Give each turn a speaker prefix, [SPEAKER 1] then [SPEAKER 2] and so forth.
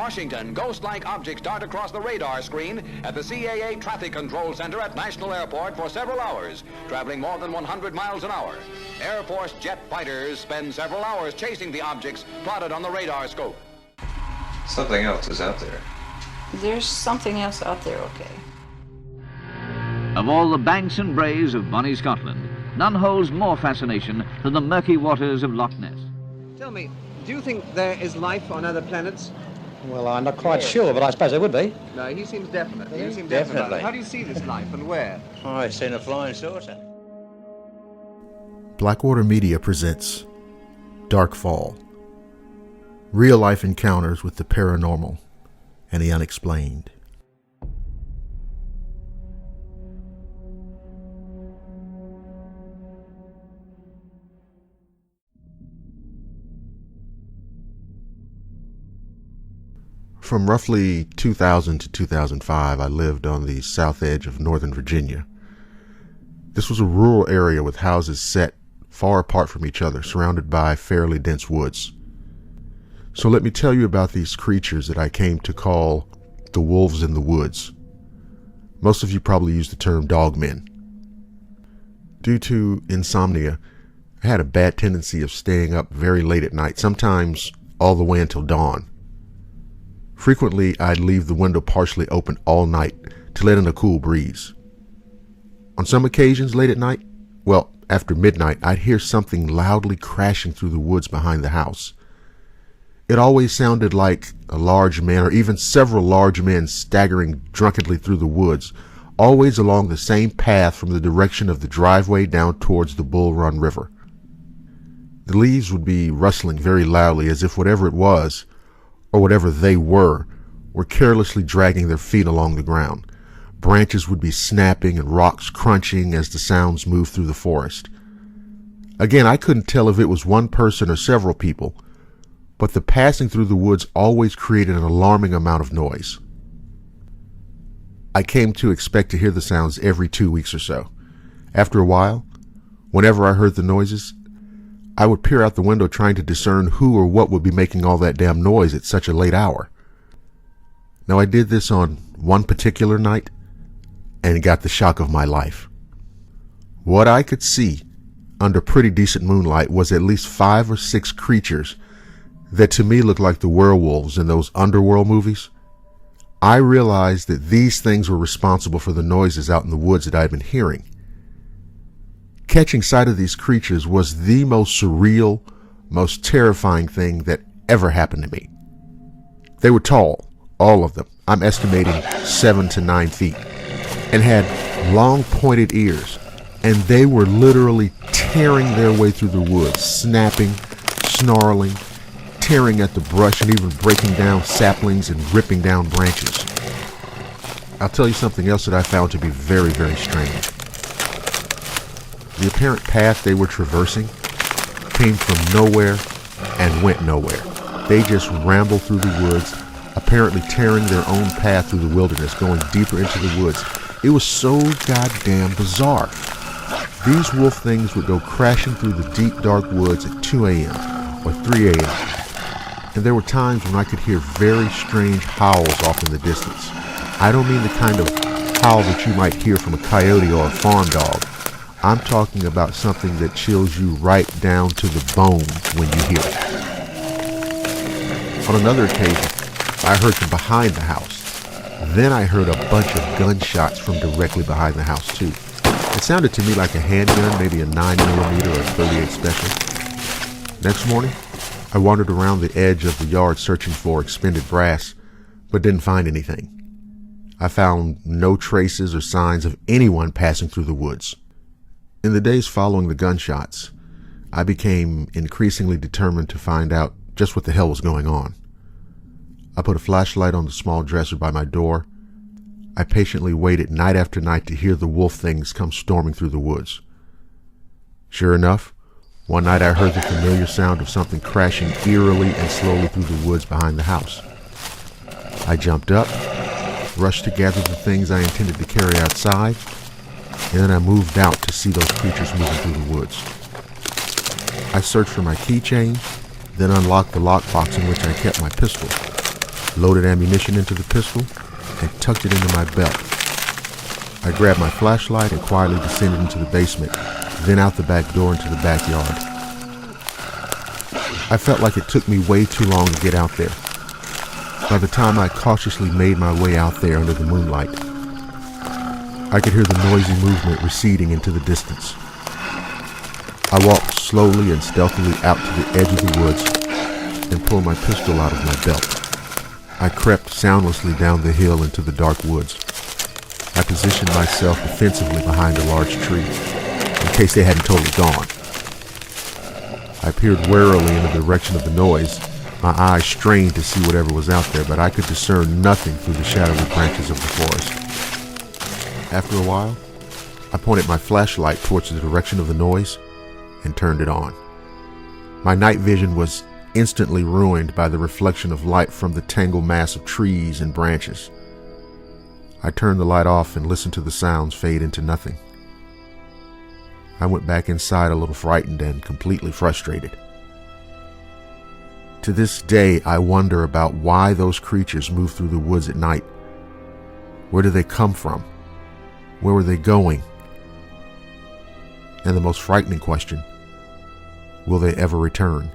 [SPEAKER 1] Washington, ghost-like objects dart across the radar screen at the CAA Traffic Control Center at National Airport for several hours, traveling more than 100 miles an hour. Air Force jet fighters spend several hours chasing the objects plotted on the radar scope.
[SPEAKER 2] Something else is out there.
[SPEAKER 3] There's something else out there, okay.
[SPEAKER 4] Of all the banks and braes of bonny Scotland, none holds more fascination than the murky waters of Loch Ness.
[SPEAKER 5] Tell me, do you think there is life on other planets?
[SPEAKER 6] Well, I'm not quite sure, but I suppose there would be.
[SPEAKER 5] No, he seems definite. You seem
[SPEAKER 6] Definitely.
[SPEAKER 5] definite about it. How do you see this life and where?
[SPEAKER 6] Oh, I've seen a flying saucer.
[SPEAKER 7] Blackwater Media presents Darkfall. Real-life encounters with the paranormal and the unexplained. From roughly 2000 to 2005, I lived on the south edge of Northern Virginia. This was a rural area with houses set far apart from each other, surrounded by fairly dense woods. So let me tell you about these creatures that I came to call the wolves in the woods. Most of you probably use the term dogmen. Due to insomnia, I had a bad tendency of staying up very late at night, sometimes all the way until dawn. Frequently, I'd leave the window partially open all night to let in a cool breeze. On some occasions late at night, well, after midnight, I'd hear something loudly crashing through the woods behind the house. It always sounded like a large man or even several large men staggering drunkenly through the woods, always along the same path from the direction of the driveway down towards the Bull Run River. The leaves would be rustling very loudly as if whatever it was, or whatever they were carelessly dragging their feet along the ground. Branches would be snapping and rocks crunching as the sounds moved through the forest. Again, I couldn't tell if it was one person or several people, but the passing through the woods always created an alarming amount of noise. I came to expect to hear the sounds every 2 weeks or so. After a while, whenever I heard the noises, I would peer out the window trying to discern who or what would be making all that damn noise at such a late hour. Now, I did this on one particular night and got the shock of my life. What I could see under pretty decent moonlight was at least 5 or 6 creatures that to me looked like the werewolves in those underworld movies. I realized that these things were responsible for the noises out in the woods that I'd been hearing. Catching sight of these creatures was the most surreal, most terrifying thing that ever happened to me. They were tall, all of them. I'm estimating 7 to 9 feet, and had long pointed ears, and they were literally tearing their way through the woods, snapping, snarling, tearing at the brush, and even breaking down saplings and ripping down branches. I'll tell you something else that I found to be very, very strange. The apparent path they were traversing came from nowhere and went nowhere. They just rambled through the woods, apparently tearing their own path through the wilderness, going deeper into the woods. It was so goddamn bizarre. These wolf things would go crashing through the deep, dark woods at 2 a.m. or 3 a.m. And there were times when I could hear very strange howls off in the distance. I don't mean the kind of howl that you might hear from a coyote or a farm dog. I'm talking about something that chills you right down to the bone when you hear it. On another occasion, I heard from behind the house. Then I heard a bunch of gunshots from directly behind the house too. It sounded to me like a handgun, maybe a 9mm or a .38 special. Next morning, I wandered around the edge of the yard searching for expended brass, but didn't find anything. I found no traces or signs of anyone passing through the woods. In the days following the gunshots, I became increasingly determined to find out just what the hell was going on. I put a flashlight on the small dresser by my door. I patiently waited night after night to hear the wolf things come storming through the woods. Sure enough, one night I heard the familiar sound of something crashing eerily and slowly through the woods behind the house. I jumped up, rushed to gather the things I intended to carry outside, and then I moved out to see those creatures moving through the woods. I searched for my keychain, then unlocked the lockbox in which I kept my pistol. loaded ammunition into the pistol, and tucked it into my belt. I grabbed my flashlight and quietly descended into the basement, then out the back door into the backyard. I felt like it took me way too long to get out there. By the time I cautiously made my way out there under the moonlight, I could hear the noisy movement receding into the distance. I walked slowly and stealthily out to the edge of the woods and pulled my pistol out of my belt. I crept soundlessly down the hill into the dark woods. I positioned myself defensively behind a large tree, in case they hadn't totally gone. I peered warily in the direction of the noise, my eyes strained to see whatever was out there, but I could discern nothing through the shadowy branches of the forest. After a while, I pointed my flashlight towards the direction of the noise and turned it on. My night vision was instantly ruined by the reflection of light from the tangled mass of trees and branches. I turned the light off and listened to the sounds fade into nothing. I went back inside a little frightened and completely frustrated. To this day, I wonder about why those creatures move through the woods at night. Where do they come from? Where were they going? And the most frightening question, will they ever return?